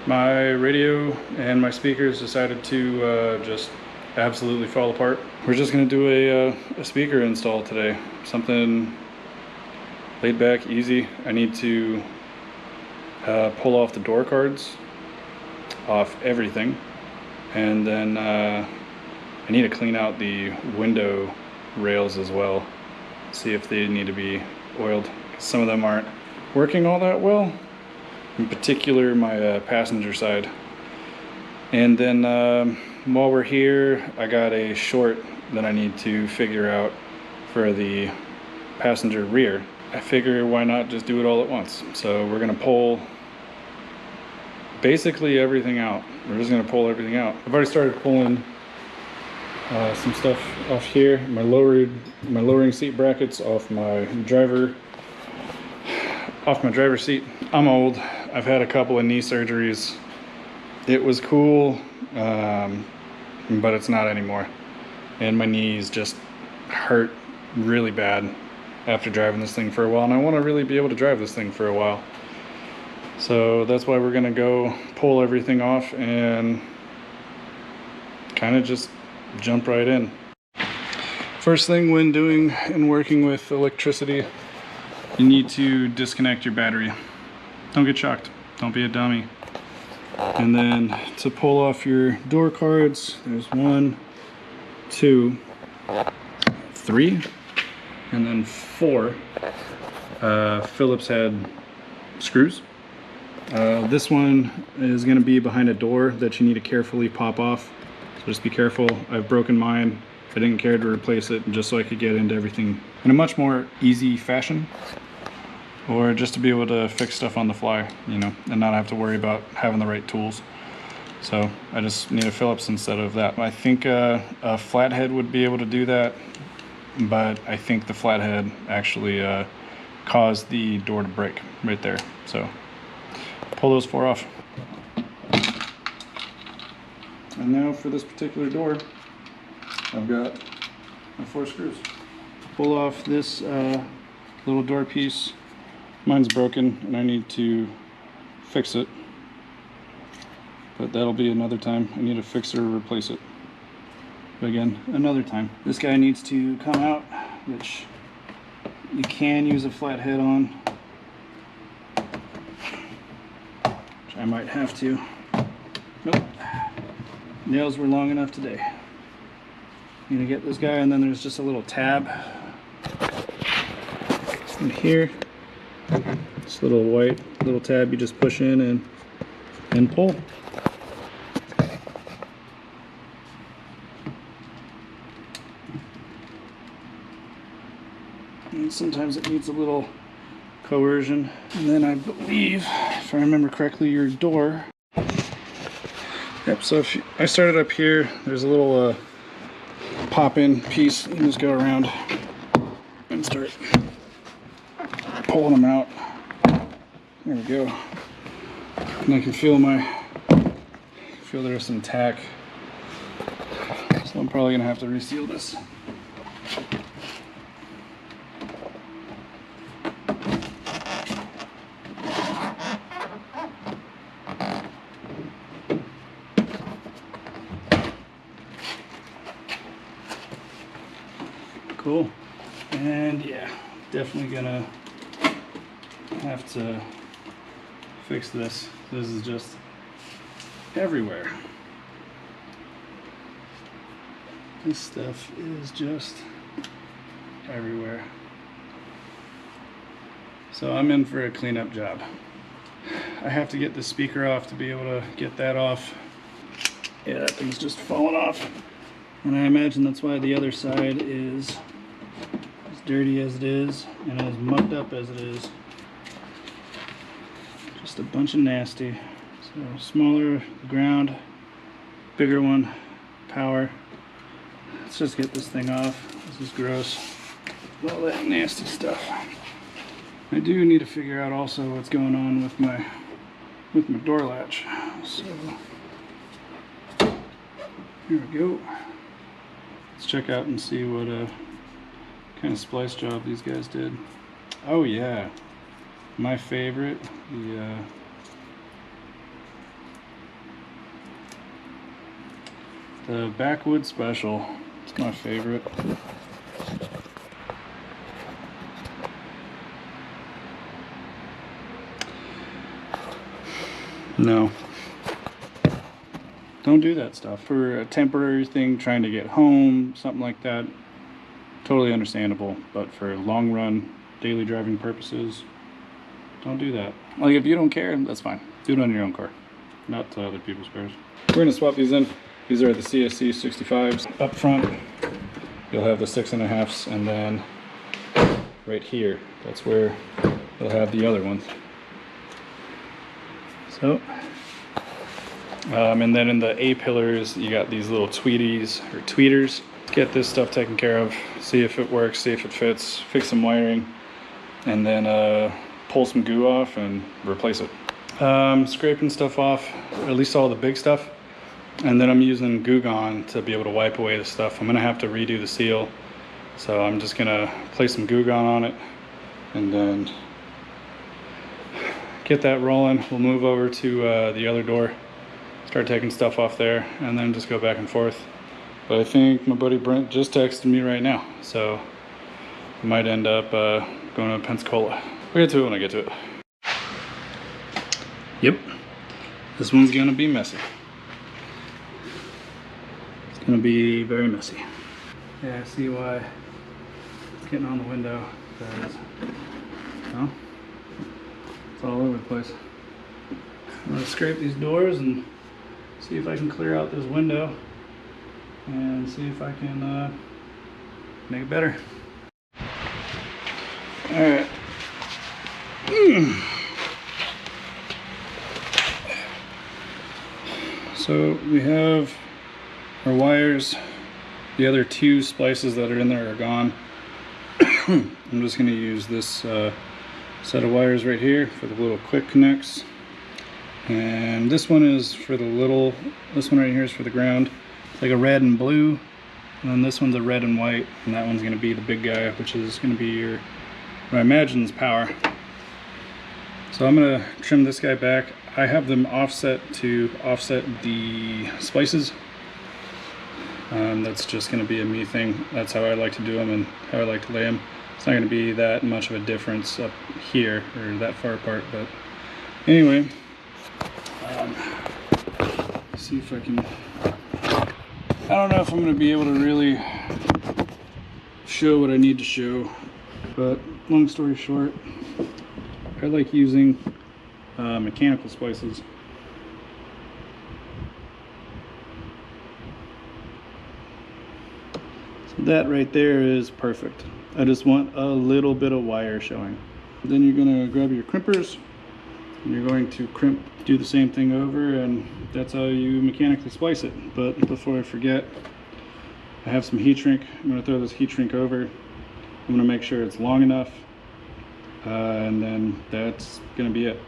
My radio and my speakers decided to just absolutely fall apart. We're just gonna do a speaker install today. Something laid back, easy. I need to pull off the door cards off everything, and then I need to clean out the window rails as well, see if they need to be oiled. Some of them aren't working all that well, in particular my passenger side. And then while we're here, I got a short that I need to figure out for the passenger rear. I figure why not just do it all at once. So we're gonna pull basically everything out. We're just gonna pull everything out. I've already started pulling some stuff off here. My lowering seat brackets off my driver seat. I'm old. I've had a couple of knee surgeries. It was cool, but it's not anymore. And my knees just hurt really bad after driving this thing for a while, and I want to really be able to drive this thing for a while. So that's why we're gonna go pull everything off and kind of just jump right in. First thing when doing and working with electricity, you need to disconnect your battery. Don't get shocked. Don't be a dummy. And then to pull off your door cards, there's 1, 2, 3, and then 4 Phillips head screws. This one is going to be behind a door that you need to carefully pop off. So just be careful. I've broken mine. I didn't care to replace it just so I could get into everything in a much more easy fashion, or just to be able to fix stuff on the fly, you know, and not have to worry about having the right tools. So I just need a Phillips instead of that. I think a flathead would be able to do that, but I think the flathead actually caused the door to break right there. So pull those 4 off. And now for this particular door, I've got my 4 screws. Pull off this little door piece. Mine's broken and I need to fix it, but that'll be another time. I need to fix it or replace it. But again, another time. This guy needs to come out, which you can use a flathead on, which I might have to. Nope. Nails were long enough today. Need to get this guy, and then there's just a little tab in here. This little white little tab you just push in and pull. And sometimes it needs a little coercion. And then I believe, if I remember correctly, your door. Yep, so if I started up here, there's a little pop-in piece. You can just go around and start pulling them out. There we go. And I can feel there's some tack. So I'm probably gonna have to reseal this. Cool. And yeah, definitely gonna have to fix this. This is just everywhere. This stuff is just everywhere. So I'm in for a cleanup job. I have to get the speaker off to be able to get that off. Yeah, that thing's just falling off. And I imagine that's why the other side is as dirty as it is and as mucked up as it is. Just a bunch of nasty. So smaller ground, bigger one, power. Let's just get this thing off. This is gross. All that nasty stuff. I do need to figure out also what's going on with my door latch. So here we go. Let's check out and see what kind of splice job these guys did. Oh yeah, my favorite, the The Backwood Special. It's my favorite. No. Don't do that stuff. For a temporary thing, trying to get home, something like that, totally understandable. But for long run, daily driving purposes, don't do that. Like, if you don't care, that's fine. Do it on your own car, not to other people's cars. We're gonna swap these in. These are the CSC 65s. Up front, you'll have the 6.5s, and then right here, that's where you'll have the other ones. So, and then in the A-pillars, you got these little tweeties or tweeters. Get this stuff taken care of, see if it works, see if it fits, fix some wiring, and then pull some goo off and replace it. Scraping stuff off, at least all the big stuff, and then I'm using Goo Gone to be able to wipe away the stuff. I'm gonna have to redo the seal, so I'm just gonna place some Goo Gone on it and then get that rolling. We'll move over to the other door, start taking stuff off there, and then just go back and forth. But I think my buddy Brent just texted me right now, so I might end up going to Pensacola. We'll get to it when I get to it. Yep, this one's gonna be messy. It's gonna be very messy. Yeah, I see why it's getting on the window, because, well, it's all over the place. I'm gonna scrape these doors and see if I can clear out this window and see if I can make it better. All right. So we have our wires. The other two splices that are in there are gone. I'm just going to use this set of wires right here for the little quick connects. And this one is for the little, this one right here is for the ground. It's like a red and blue. And then this one's a red and white. And that one's going to be the big guy, which is going to be your, what I imagine is power. So I'm going to trim this guy back. I have them offset to offset the splices. That's just going to be a me thing. That's how I like to do them and how I like to lay them. It's not going to be that much of a difference up here or that far apart, but anyway, see if I can, I don't know if I'm going to be able to really show what I need to show, but long story short, I like using mechanical splices. So that right there is perfect. I just want a little bit of wire showing. Then you're going to grab your crimpers and you're going to crimp, do the same thing over, and that's how you mechanically splice it. But before I forget, I have some heat shrink. I'm going to throw this heat shrink over. I'm going to make sure it's long enough, and then that's going to be it.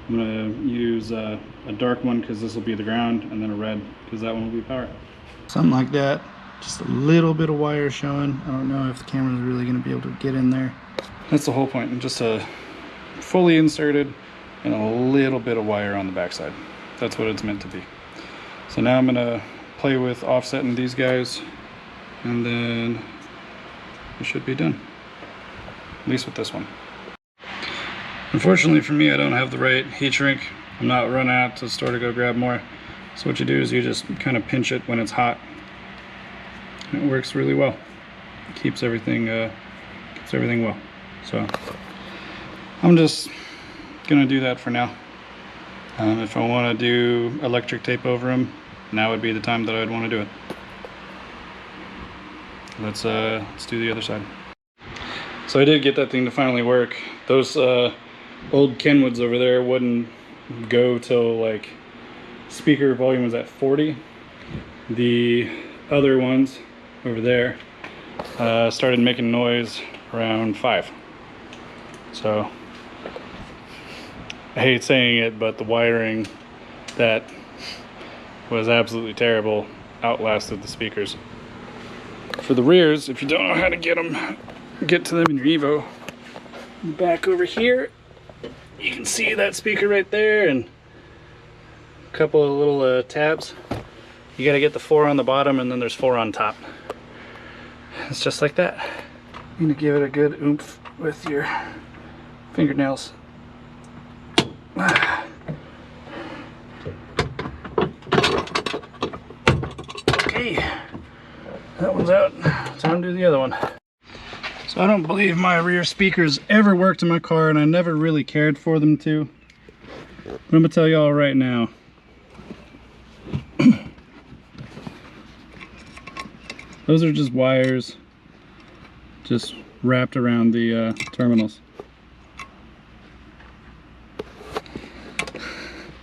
I'm going to use a dark one because this will be the ground, and then a red because that one will be power. Something like that. Just a little bit of wire showing. I don't know if the camera is really going to be able to get in there. That's the whole point. Just a fully inserted and a little bit of wire on the backside. That's what it's meant to be. So now I'm going to play with offsetting these guys, and then we should be done. At least with this one. Unfortunately for me, I don't have the right heat shrink. I'm not running out to the store to go grab more. So what you do is you just kind of pinch it when it's hot. It works really well. It keeps everything well. So I'm just gonna do that for now. If I want to do electric tape over them, now would be the time that I'd want to do it. Let's do the other side. So I did get that thing to finally work. Those old Kenwoods over there wouldn't go till like speaker volume was at 40. The other ones over there started making noise around 5. So I hate saying it, but the wiring that was absolutely terrible outlasted the speakers. For the rears, if you don't know how to get to them in your Evo, back over here, you can see that speaker right there and a couple of little tabs. You gotta get the 4 on the bottom and then there's 4 on top. It's just like that. You need to give it a good oomph with your fingernails. Okay, that one's out. Time to do the other one. So I don't believe my rear speakers ever worked in my car, and I never really cared for them to. But I'm gonna tell y'all right now. Those are just wires just wrapped around the terminals.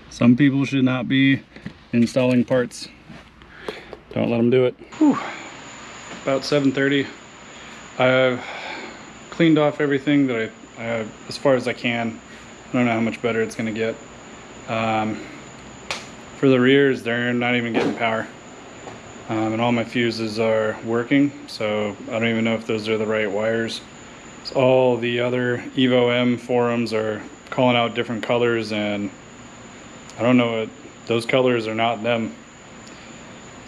Some people should not be installing parts. Don't let them do it. Whew. About 7:30. I've cleaned off everything that I as far as I can. I don't know how much better it's gonna get. For the rears, they're not even getting power. And all my fuses are working, so I don't even know if those are the right wires. So all the other Evo M forums are calling out different colors, and I don't know what those colors are, not them.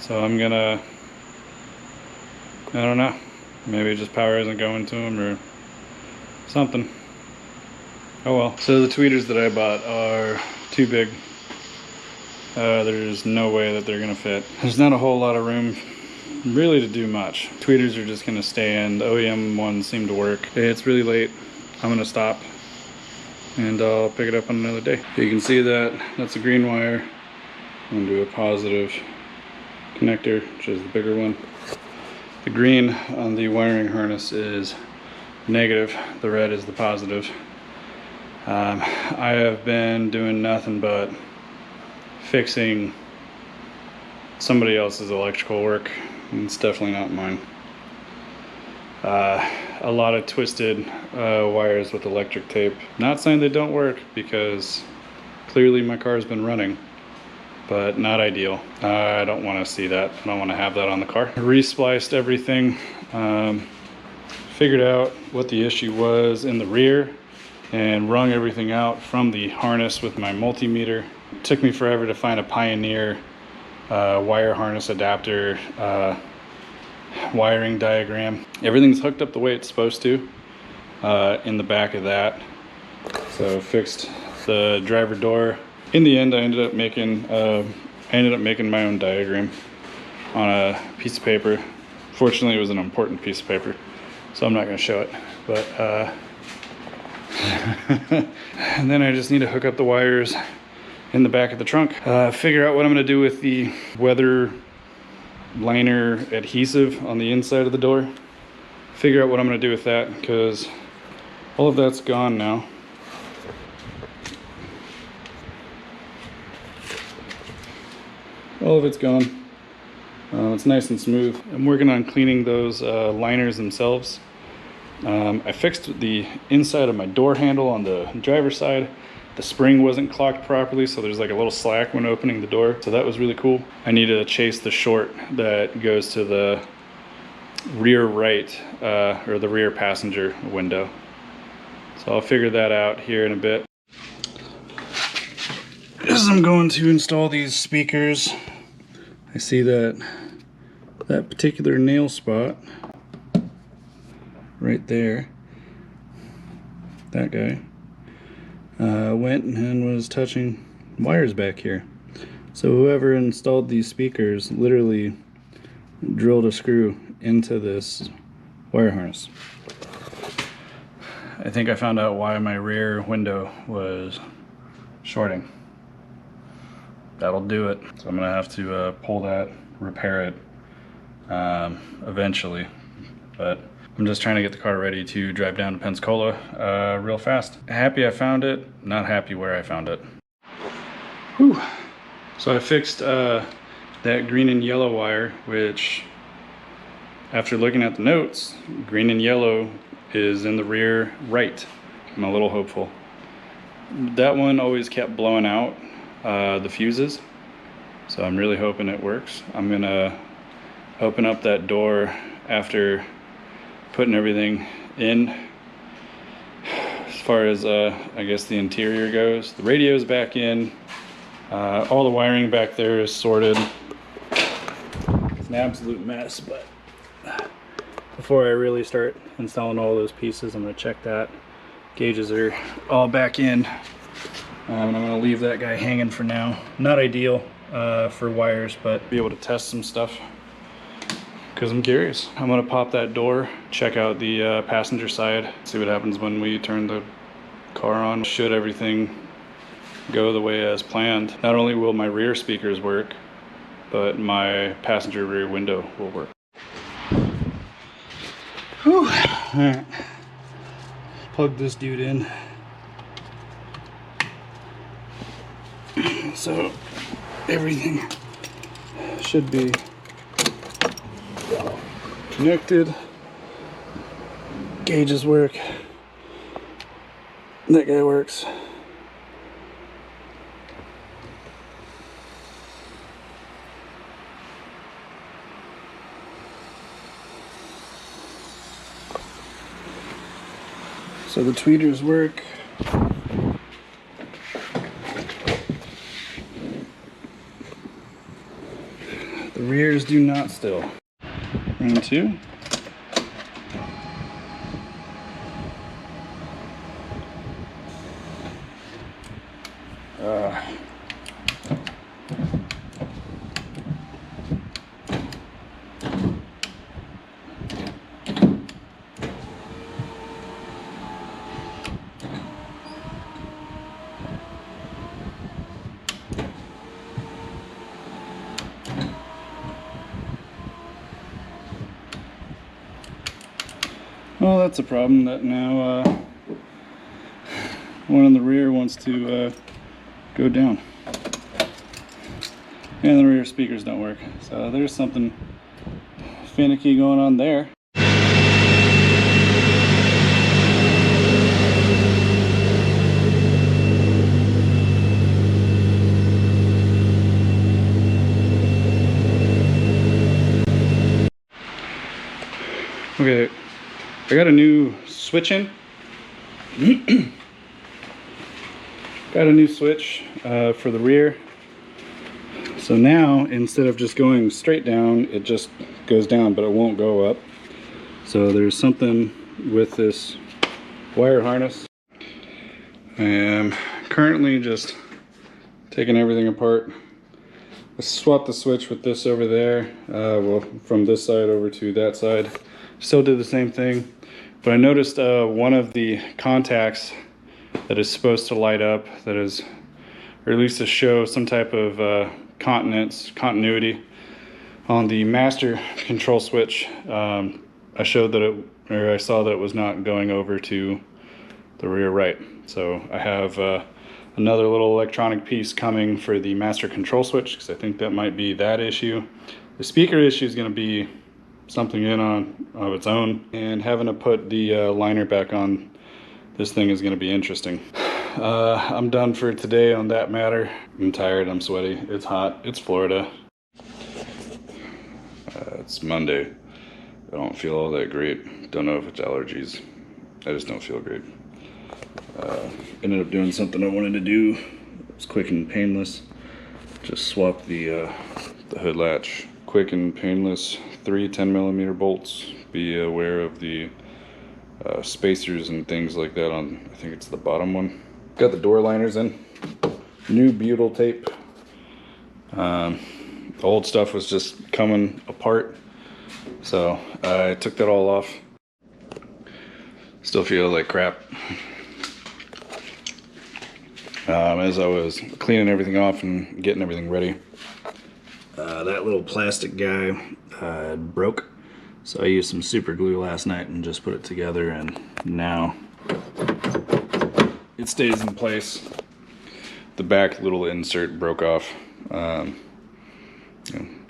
So I'm gonna, I don't know, maybe just power isn't going to them or something. Oh well. So the tweeters that I bought are too big. There's no way that they're gonna fit. There's not a whole lot of room really to do much. Tweeters are just gonna stay in. The OEM ones seem to work. Hey, it's really late. I'm gonna stop and I'll pick it up on another day. You can see that that's a green wire. I'm gonna do a positive connector, which is the bigger one. The green on the wiring harness is negative, the red is the positive. I have been doing nothing but fixing somebody else's electrical work, and it's definitely not mine. A lot of twisted wires with electric tape. Not saying they don't work, because clearly my car's been running, but not ideal. I don't want to see that. I don't want to have that on the car. I re-spliced everything, figured out what the issue was in the rear, and wrung everything out from the harness with my multimeter. It took me forever to find a Pioneer wire harness adapter wiring diagram. Everything's hooked up the way it's supposed to in the back of that. So fixed the driver door. In the end, I ended up making my own diagram on a piece of paper. Fortunately, it was an important piece of paper, so I'm not going to show it. But and then I just need to hook up the wires in the back of the trunk. Figure out what I'm going to do with the weather liner adhesive on the inside of the door. Figure out what I'm going to do with that, because all of that's gone now. All of it's gone. It's nice and smooth. I'm working on cleaning those liners themselves. I fixed the inside of my door handle on the driver's side. The spring wasn't clocked properly, so there's like a little slack when opening the door. So that was really cool. I needed to chase the short that goes to the rear right, or the rear passenger window. So I'll figure that out here in a bit. As I'm going to install these speakers, I see that particular nail spot right there, that guy, went and was touching wires back here. So whoever installed these speakers literally drilled a screw into this wire harness. I think I found out why my rear window was shorting. That'll do it. So I'm gonna have to pull that, repair it eventually. But I'm just trying to get the car ready to drive down to Pensacola real fast. Happy I found it, not happy where I found it. Whew. So I fixed that green and yellow wire, which, after looking at the notes, green and yellow is in the rear right. I'm a little hopeful. That one always kept blowing out the fuses, so I'm really hoping it works. I'm gonna open up that door after putting everything in. As far as I guess the interior goes, the radio's back in, all the wiring back there is sorted. an absolute mess, but before I really start installing all those pieces, I'm going to check that. Gauges are all back in. And I'm going to leave that guy hanging for now. Not ideal for wires, but be able to test some stuff because I'm curious. I'm going to pop that door, check out the passenger side, see what happens when we turn the car on. Should everything go the way as planned, not only will my rear speakers work, but my passenger rear window will work. Whew. All right. Plug this dude in. So everything should be connected. Gauges work. That guy works. So the tweeters work. The rears do not still. Round two. Well, that's a problem that now one in the rear wants to go down. And the rear speakers don't work. So there's something finicky going on there. Okay. I got a new switch in. Got a new switch for the rear. So now, instead of just going straight down, it just goes down, but it won't go up. So there's something with this wire harness. I am currently just taking everything apart. I swapped the switch with this over there. Well, from this side over to that side. Still did the same thing. But I noticed one of the contacts that is supposed to light up, that is, or at least to show some type of continuity on the master control switch. I saw that it was not going over to the rear right. So I have another little electronic piece coming for the master control switch, because I think that might be that issue. The speaker issue is going to be something in of its own, and having to put the liner back on this thing is going to be interesting. I'm done for today on that matter. I'm tired, I'm sweaty, it's hot, it's Florida. It's Monday. I don't feel all that great. Don't know if it's allergies. I just don't feel great. Ended up doing something I wanted to do. It was quick and painless. Just swapped the hood latch. Quick and painless. 3 10mm bolts. Be aware of the spacers and things like that on, I think it's the bottom one. Got the door liners in. New butyl tape. The old stuff was just coming apart, so I took that all off. Still feel like crap. As I was cleaning everything off and getting everything ready, that little plastic guy broke, so I used some super glue last night and just put it together, and now it stays in place. The back little insert broke off.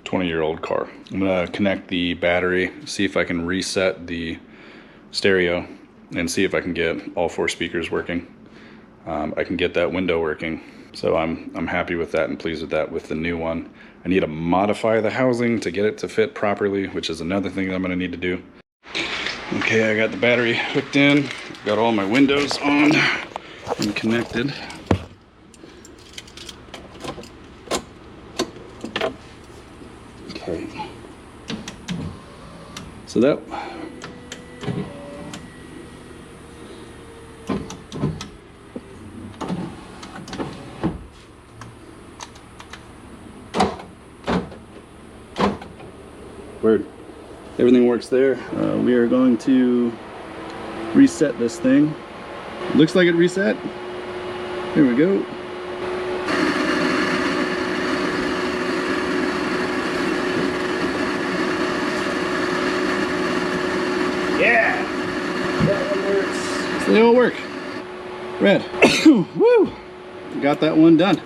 20-year-old car. I'm gonna connect the battery, see if I can reset the stereo, and see if I can get all 4 speakers working. I can get that window working, so I'm happy with that and pleased with that with the new one. I need to modify the housing to get it to fit properly, which is another thing that I'm gonna need to do. Okay, I got the battery hooked in, got all my windows on and connected. Okay, So that word. Everything works there. We are going to reset this thing. Looks like it reset. There we go. Yeah! That one works. So they all work. Red. Woo! Got that one done.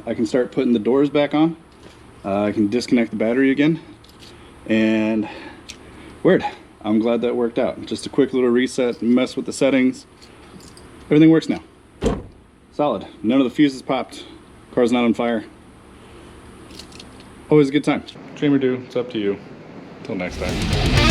I can start putting the doors back on. I can disconnect the battery again. And word. I'm glad that worked out. Just a quick little reset, mess with the settings. Everything works now. Solid. None of the fuses popped. Car's not on fire. Always a good time. Dream or do, it's up to you. Till next time.